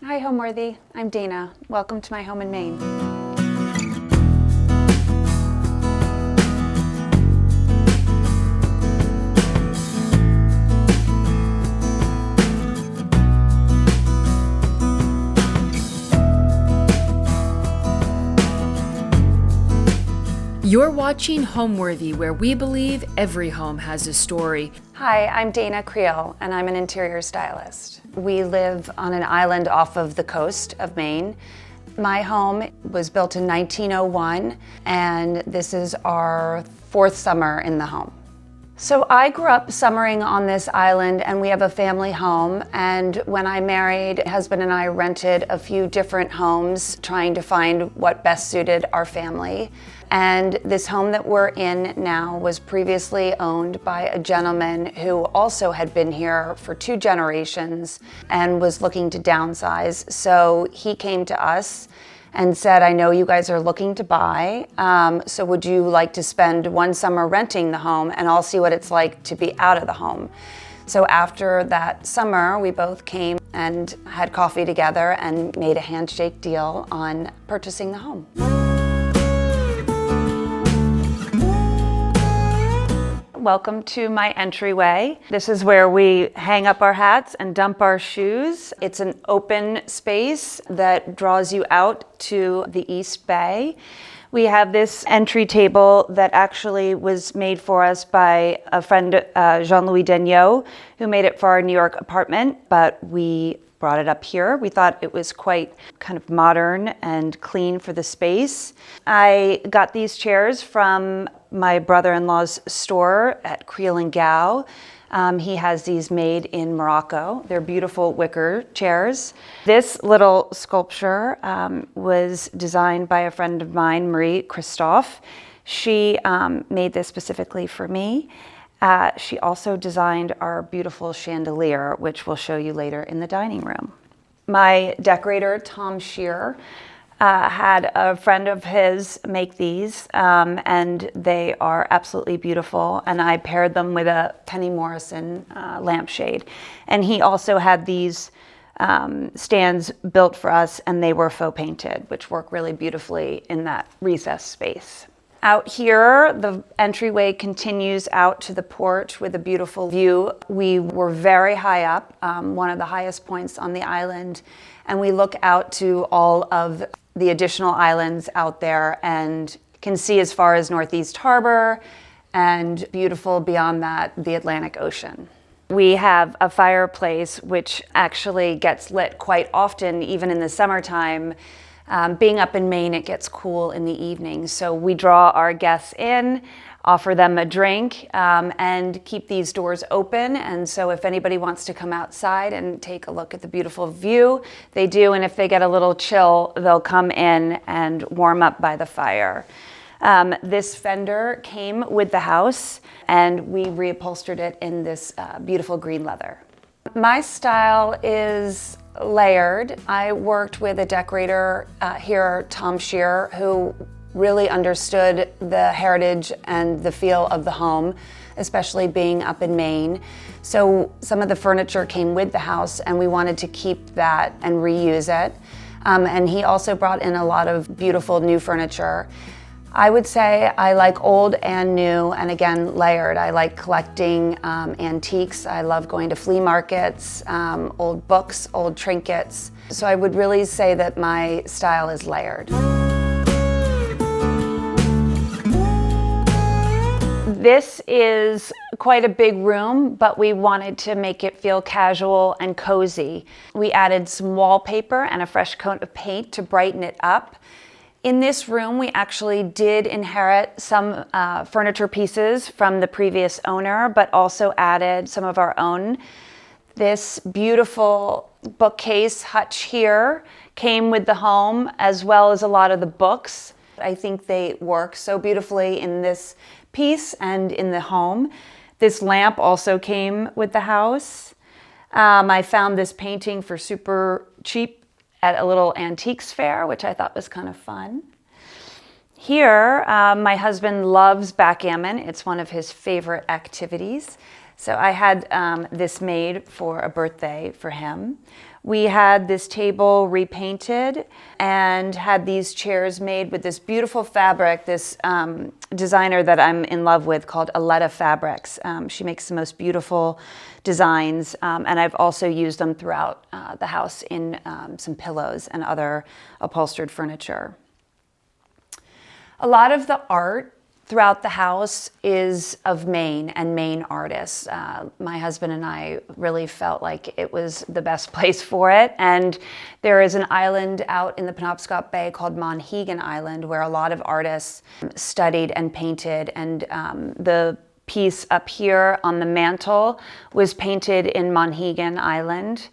Hi, Homeworthy. I'm Dana. Welcome to my home in Maine. You're watching Homeworthy, where we believe every home has a story. Hi, I'm Dana Creel, and I'm an interior stylist. We live on an island off of the coast of Maine. My home was built in 1901, and this is our fourth summer in the home. So I grew up summering on this island, and we have a family home. And when I married, husband and I rented a few different homes, trying to find what best suited our family. And this home that we're in now was previously owned by a gentleman who also had been here for 2 generations and was looking to downsize. So he came to us and said, I know you guys are looking to buy, so would you like to spend 1 summer renting the home, and I'll see what it's like to be out of the home. So after that summer, we both came and had coffee together and made a handshake deal on purchasing the home. Welcome to my entryway. This is where we hang up our hats and dump our shoes. It's an open space that draws you out to the East Bay. We have this entry table that actually was made for us by a friend, Jean-Louis Degnaud, who made it for our New York apartment, but we brought it up here. We thought it was quite kind of modern and clean for the space. I got these chairs from my brother-in-law's store at Creel & Gow. He has these made in Morocco. They're beautiful wicker chairs. This little sculpture was designed by a friend of mine, Marie Christophe. She made this specifically for me. She also designed our beautiful chandelier, which we'll show you later in the dining room. My decorator, Tom Shear, had a friend of his make these, and they are absolutely beautiful. And I paired them with a Penny Morrison lampshade. And he also had these stands built for us, and they were faux painted, which work really beautifully in that recess space. Out here, the entryway continues out to the porch with a beautiful view. We were very high up, one of the highest points on the island, and we look out to all of the additional islands out there and can see as far as Northeast Harbor, and beautiful beyond that, the Atlantic Ocean. We have a fireplace which actually gets lit quite often, even in the summertime. Being up in Maine, it gets cool in the evening. So we draw our guests in, offer them a drink, and keep these doors open. And so if anybody wants to come outside and take a look at the beautiful view, they do. And if they get a little chill, they'll come in and warm up by the fire. This fender came with the house, and we reupholstered it in this beautiful green leather. My style is layered. I worked with a decorator here, Tom Shear, who really understood the heritage and the feel of the home, especially being up in Maine. So some of the furniture came with the house, and we wanted to keep that and reuse it. And he also brought in a lot of beautiful new furniture. I would say I like old and new, and again, layered. I like collecting antiques. I love going to flea markets, old books, old trinkets. So I would really say that my style is layered. This is quite a big room, but we wanted to make it feel casual and cozy. We added some wallpaper and a fresh coat of paint to brighten it up. In this room, we actually did inherit some furniture pieces from the previous owner, but also added some of our own. This beautiful bookcase hutch here came with the home, as well as a lot of the books. I think they work so beautifully in this piece and in the home. This lamp also came with the house. I found this painting for super cheap at a little antiques fair, which I thought was kind of fun. Here, my husband loves backgammon. It's one of his favorite activities. So I had this made for a birthday for him. We had this table repainted and had these chairs made with this beautiful fabric, this designer that I'm in love with called Aletta Fabrics. She makes the most beautiful designs, and I've also used them throughout the house in some pillows and other upholstered furniture. A lot of the art throughout the house is of Maine and Maine artists. My husband and I really felt like it was the best place for it. And there is an island out in the Penobscot Bay called Monhegan Island where a lot of artists studied and painted. And the piece up here on the mantle was painted in Monhegan Island.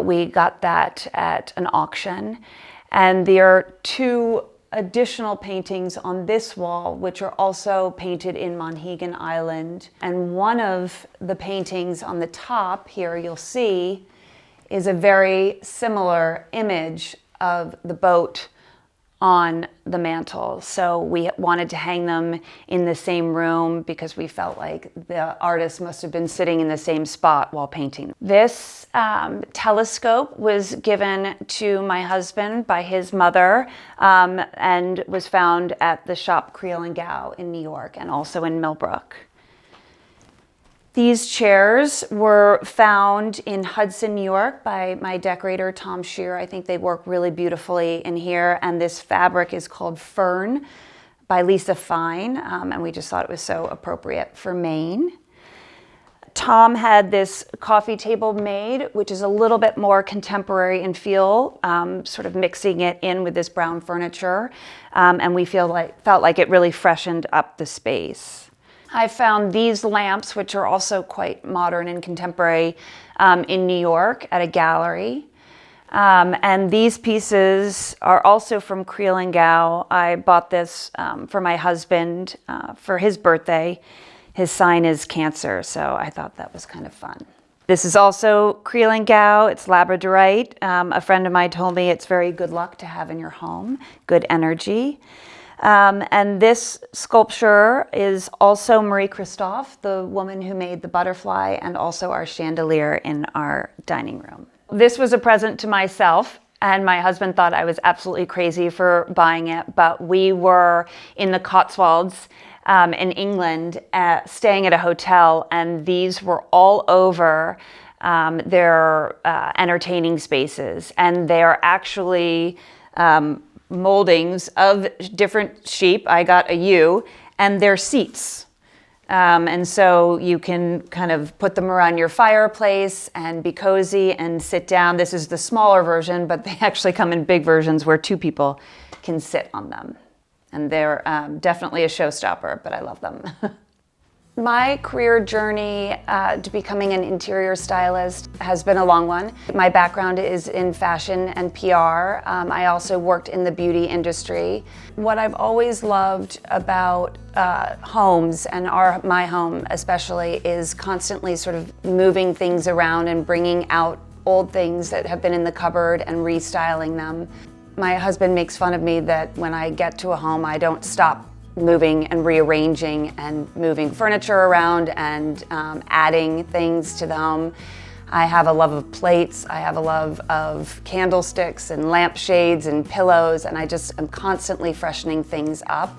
We got that at an auction. And there are two additional paintings on this wall, which are also painted in Monhegan Island. And one of the paintings on the top here, you'll see, is a very similar image of the boat on the mantle. So we wanted to hang them in the same room because we felt like the artist must have been sitting in the same spot while painting. This telescope was given to my husband by his mother and was found at the shop Creel and Gow in New York and also in Millbrook. These chairs were found in Hudson, New York by my decorator, Tom Shear. I think they work really beautifully in here. And this fabric is called Fern by Lisa Fine. And we just thought it was so appropriate for Maine. Tom had this coffee table made, which is a little bit more contemporary in feel, sort of mixing it in with this brown furniture. And we felt like it really freshened up the space. I found these lamps, which are also quite modern and contemporary, in New York at a gallery. And these pieces are also from Creel and Gow. I bought this for my husband for his birthday. His sign is Cancer, so I thought that was kind of fun. This is also Creel and Gow. It's labradorite. A friend of mine told me it's very good luck to have in your home, good energy. And this sculpture is also Marie Christophe, the woman who made the butterfly and also our chandelier in our dining room. This was a present to myself, and my husband thought I was absolutely crazy for buying it, but we were in the Cotswolds in England staying at a hotel, and these were all over their entertaining spaces, and they're actually moldings of different sheep. I got a ewe, and they're seats. And so you can kind of put them around your fireplace and be cozy and sit down. This is the smaller version, but they actually come in big versions where two people can sit on them. And they're definitely a showstopper, but I love them. My career journey to becoming an interior stylist has been a long one. My background is in fashion and PR. I also worked in the beauty industry. What I've always loved about homes, and my home especially, is constantly sort of moving things around and bringing out old things that have been in the cupboard and restyling them. My husband makes fun of me that when I get to a home, I don't stop moving and rearranging and moving furniture around and adding things to the home. I have a love of plates, I have a love of candlesticks and lampshades and pillows, and I just am constantly freshening things up.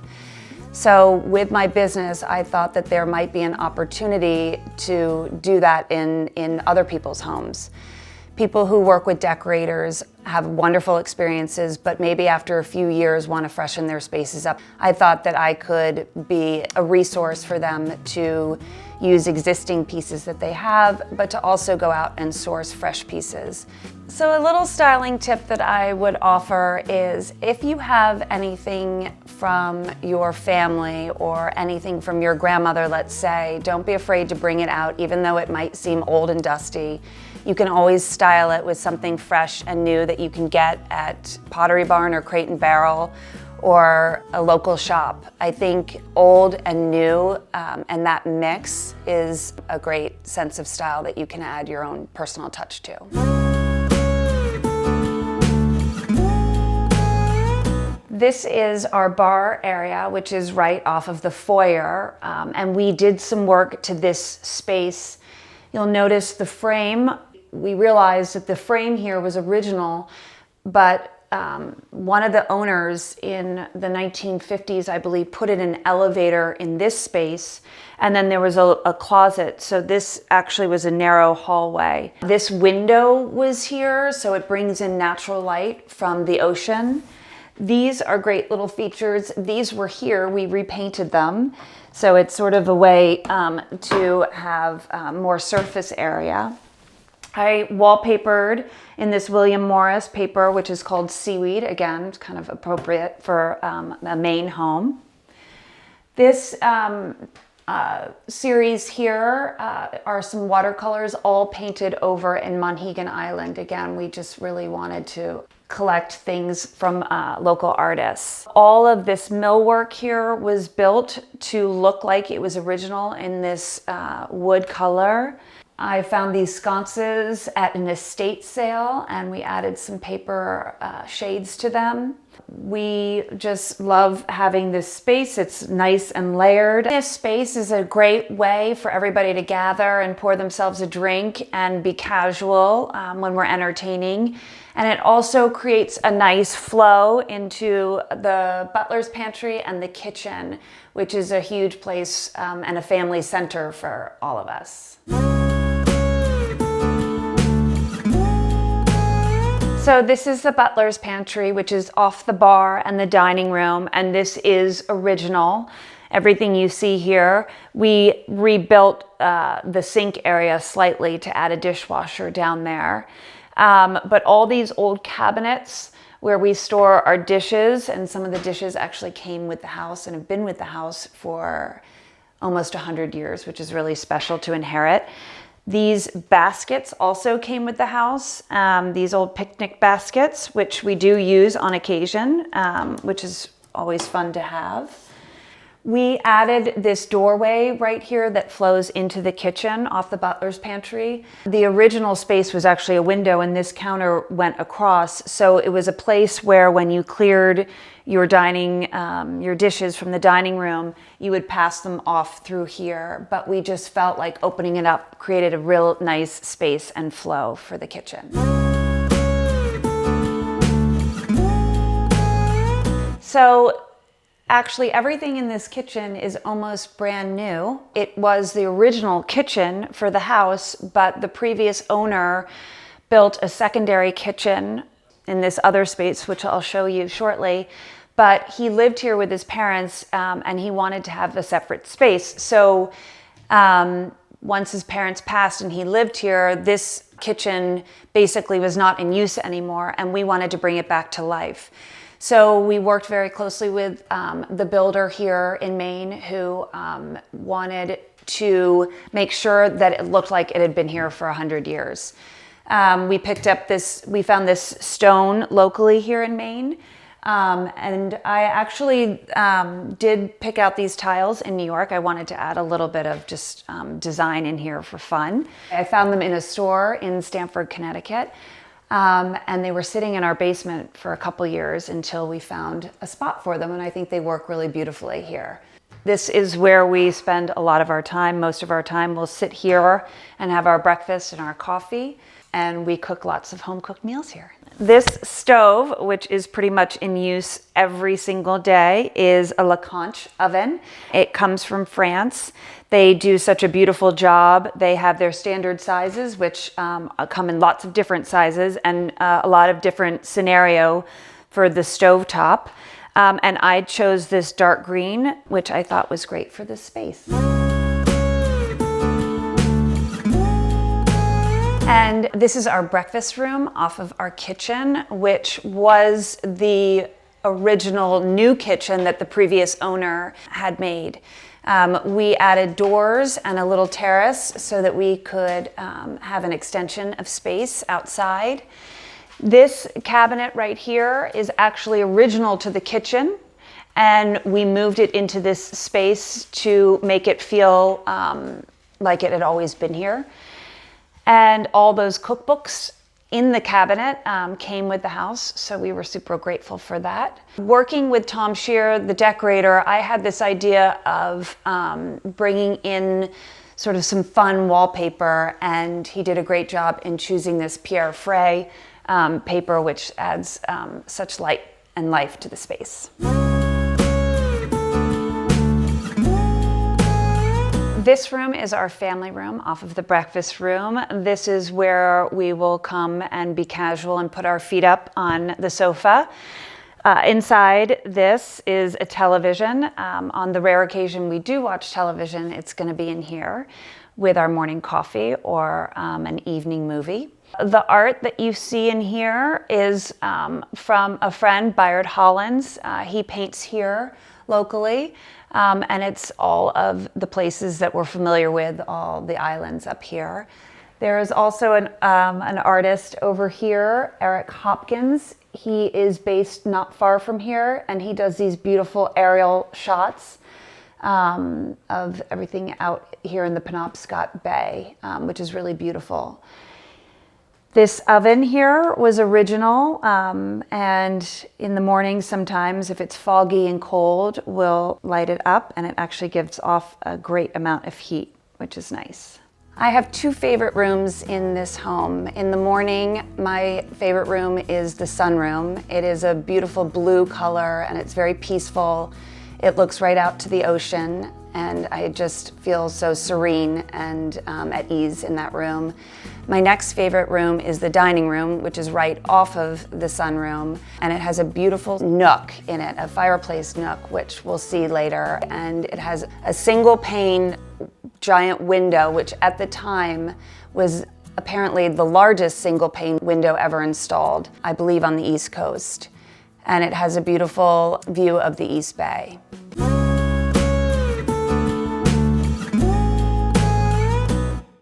So with my business, I thought that there might be an opportunity to do that in other people's homes. People who work with decorators have wonderful experiences, but maybe after a few years want to freshen their spaces up. I thought that I could be a resource for them to use existing pieces that they have, but to also go out and source fresh pieces. So a little styling tip that I would offer is if you have anything from your family or anything from your grandmother, let's say, don't be afraid to bring it out, even though it might seem old and dusty. You can always style it with something fresh and new that you can get at Pottery Barn or Crate and Barrel or a local shop. I think old and new and that mix is a great sense of style that you can add your own personal touch to. this is our bar area, which is right off of the foyer, and we did some work to this space. You'll notice the frame. We realized that the frame here was original, but one of the owners in the 1950s, I believe, put in an elevator in this space, and then there was a closet. So this actually was a narrow hallway. This window was here, so it brings in natural light from the ocean. These are great little features. These were here, we repainted them. So it's sort of a way to have more surface area. I wallpapered in this William Morris paper, which is called Seaweed. Again, it's kind of appropriate for a Maine home. This series here are some watercolors all painted over in Monhegan Island. Again, we just really wanted to collect things from local artists. All of this millwork here was built to look like it was original in this wood color. I found these sconces at an estate sale, and we added some paper shades to them. We just love having this space. It's nice and layered. This space is a great way for everybody to gather and pour themselves a drink and be casual when we're entertaining. And it also creates a nice flow into the butler's pantry and the kitchen, which is a huge place and a family center for all of us. So this is the butler's pantry, which is off the bar and the dining room, and this is original. Everything you see here, we rebuilt the sink area slightly to add a dishwasher down there. But all these old cabinets where we store our dishes, and some of the dishes actually came with the house and have been with the house for almost 100 years, which is really special to inherit. These baskets also came with the house, these old picnic baskets, which we do use on occasion, which is always fun to have. We added this doorway right here that flows into the kitchen off the butler's pantry. The original space was actually a window, and this counter went across, so it was a place where when you cleared your your dishes from the dining room, you would pass them off through here. But we just felt like opening it up created a real nice space and flow for the kitchen. So actually, everything in this kitchen is almost brand new. It was the original kitchen for the house, but the previous owner built a secondary kitchen in this other space, which I'll show you shortly. But he lived here with his parents, and he wanted to have a separate space. So once his parents passed and he lived here, this kitchen basically was not in use anymore, and we wanted to bring it back to life. So we worked very closely with the builder here in Maine, who wanted to make sure that it looked like it had been here for 100 years. We found this stone locally here in Maine. And I actually did pick out these tiles in New York. I wanted to add a little bit of just design in here for fun. I found them in a store in Stamford, Connecticut. And they were sitting in our basement for a couple years until we found a spot for them, and I think they work really beautifully here. This is where we spend a lot of our time. Most of our time we'll sit here and have our breakfast and our coffee, and we cook lots of home-cooked meals here. This stove, which is pretty much in use every single day, is a Leconte oven. It comes from France. They do such a beautiful job. They have their standard sizes, which come in lots of different sizes and a lot of different scenario for the stovetop. And I chose this dark green, which I thought was great for this space. And this is our breakfast room off of our kitchen, which was the original new kitchen that the previous owner had made. We added doors and a little terrace so that we could have an extension of space outside. This cabinet right here is actually original to the kitchen, and we moved it into this space to make it feel like it had always been here. And all those cookbooks in the cabinet came with the house, so we were super grateful for that. Working with Tom Shear, the decorator, I had this idea of bringing in sort of some fun wallpaper, and he did a great job in choosing this Pierre Frey paper, which adds such light and life to the space. This room is our family room off of the breakfast room. This is where we will come and be casual and put our feet up on the sofa. Inside this is a television. On the rare occasion we do watch television, it's going to be in here with our morning coffee or an evening movie. The art that you see in here is from a friend, Byard Hollins. He paints here locally. And it's all of the places that we're familiar with, all the islands up here. There is also an artist over here, Eric Hopkins. He is based not far from here, and he does these beautiful aerial shots of everything out here in the Penobscot Bay, which is really beautiful. This oven here was original, and in the morning sometimes if it's foggy and cold, we'll light it up and it actually gives off a great amount of heat, which is nice. I have two favorite rooms in this home. In the morning, my favorite room is the sunroom. It is a beautiful blue color and it's very peaceful. It looks right out to the ocean, and I just feel so serene and at ease in that room. My next favorite room is the dining room, which is right off of the sunroom, and it has a beautiful nook in it, a fireplace nook, which we'll see later. And it has a single pane giant window, which at the time was apparently the largest single pane window ever installed, I believe on the East Coast. And it has a beautiful view of the East Bay.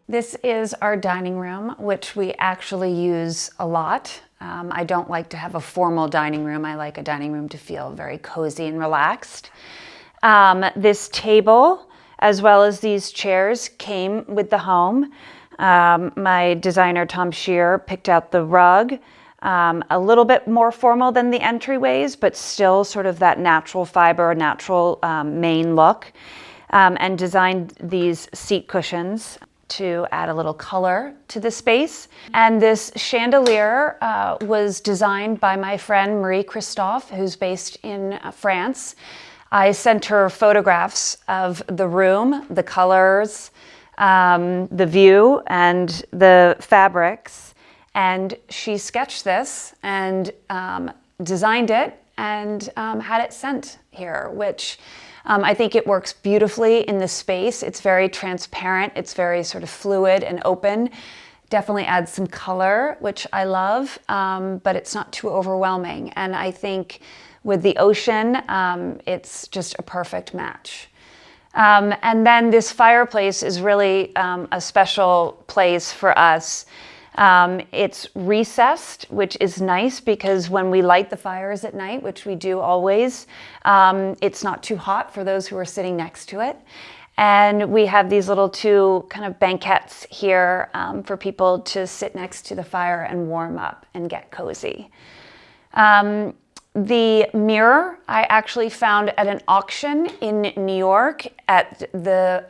This is our dining room, which we actually use a lot. I don't like to have a formal dining room. I like a dining room to feel very cozy and relaxed. This table, as well as these chairs, came with the home. My designer, Tom Shear, picked out the rug. A little bit more formal than the entryways, but still sort of that natural fiber, natural Maine look, and designed these seat cushions to add a little color to the space. And this chandelier was designed by my friend Marie Christophe, who's based in France. I sent her photographs of the room, the colors, the view, and the fabrics. And she sketched this and designed it and had it sent here, which I think it works beautifully in the space. It's very transparent. It's very sort of fluid and open. Definitely adds some color, which I love, but it's not too overwhelming. And I think with the ocean, it's just a perfect match. And then this fireplace is really a special place for us. It's recessed, which is nice because when we light the fires at night, which we do always, it's not too hot for those who are sitting next to it. And we have these little two kind of banquettes here for people to sit next to the fire and warm up and get cozy. The mirror I actually found at an auction in New York at the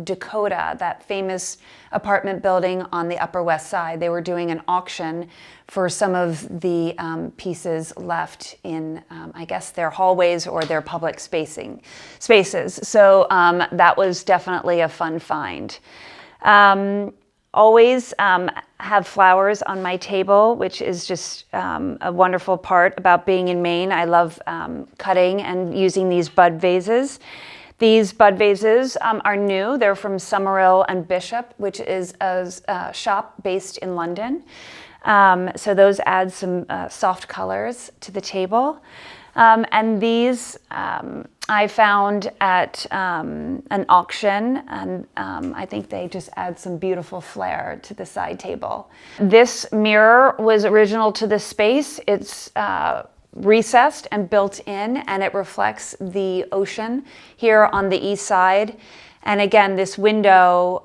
Dakota, that famous apartment building on the Upper West Side. They were doing an auction for some of the pieces left in, I guess, their hallways or their public spaces. So that was definitely a fun find. Always have flowers on my table, which is just a wonderful part about being in Maine. I love cutting and using these bud vases. These bud vases are new. They're from Summerhill and Bishop, which is a shop based in London. So those add some soft colors to the table. And these I found at an auction, and I think they just add some beautiful flair to the side table. This mirror was original to the space. It's recessed and built in, and it reflects the ocean here on the east side. And again, this window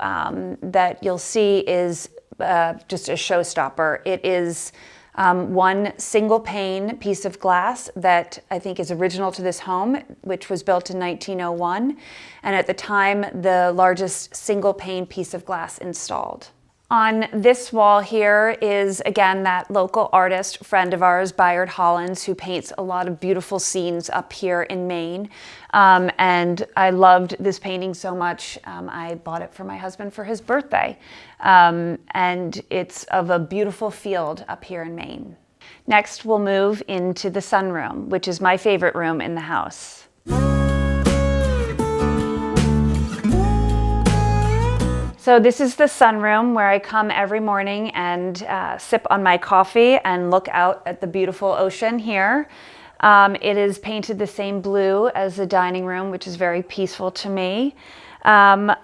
that you'll see is just a showstopper. It is one single pane piece of glass that I think is original to this home, which was built in 1901, and at the time the largest single pane piece of glass installed. On this wall here is, again, that local artist, friend of ours, Bayard Hollins, who paints a lot of beautiful scenes up here in Maine. And I loved this painting so much, I bought it for my husband for his birthday. And it's of a beautiful field up here in Maine. Next, we'll move into the sunroom, which is my favorite room in the house. So this is the sunroom where I come every morning and sip on my coffee and look out at the beautiful ocean here. It is painted the same blue as the dining room, which is very peaceful to me.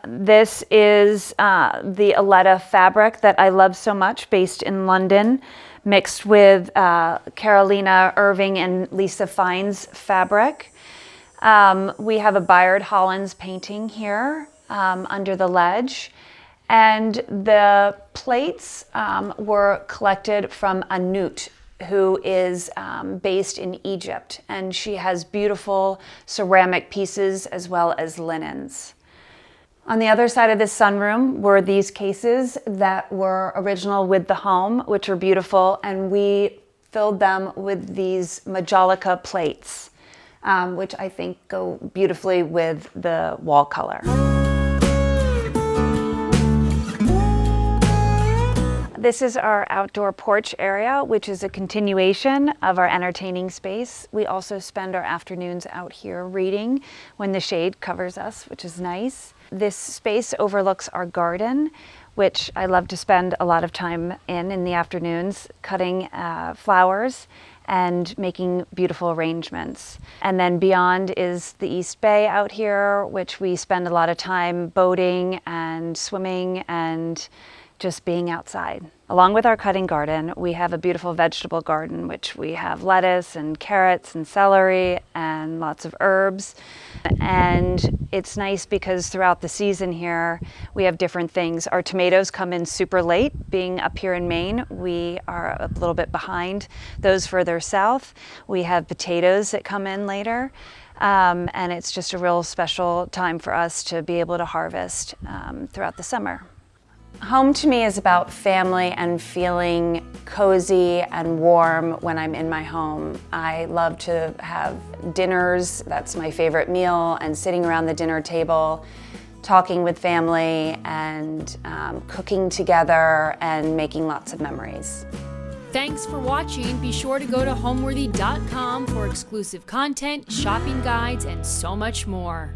This is the Aletta fabric that I love so much, based in London, mixed with Carolina Irving and Lisa Fine's fabric. We have a Bayard Hollins painting here under the ledge. And the plates were collected from Anout, who is based in Egypt. And she has beautiful ceramic pieces as well as linens. On the other side of this sunroom were these cases that were original with the home, which are beautiful. And we filled them with these Majolica plates, which I think go beautifully with the wall color. This is our outdoor porch area, which is a continuation of our entertaining space. We also spend our afternoons out here reading when the shade covers us, which is nice. This space overlooks our garden, which I love to spend a lot of time in the afternoons, cutting flowers and making beautiful arrangements. And then beyond is the East Bay out here, which we spend a lot of time boating and swimming and just being outside. Along with our cutting garden, we have a beautiful vegetable garden, which we have lettuce and carrots and celery and lots of herbs. And it's nice because throughout the season here, we have different things. Our tomatoes come in super late. Being up here in Maine, we are a little bit behind those further south. We have potatoes that come in later. And it's just a real special time for us to be able to harvest throughout the summer. Home to me is about family and feeling cozy and warm when I'm in my home. I love to have dinners, that's my favorite meal, and sitting around the dinner table, talking with family and cooking together and making lots of memories. Thanks for watching. Be sure to go to homeworthy.com for exclusive content, shopping guides, and so much more.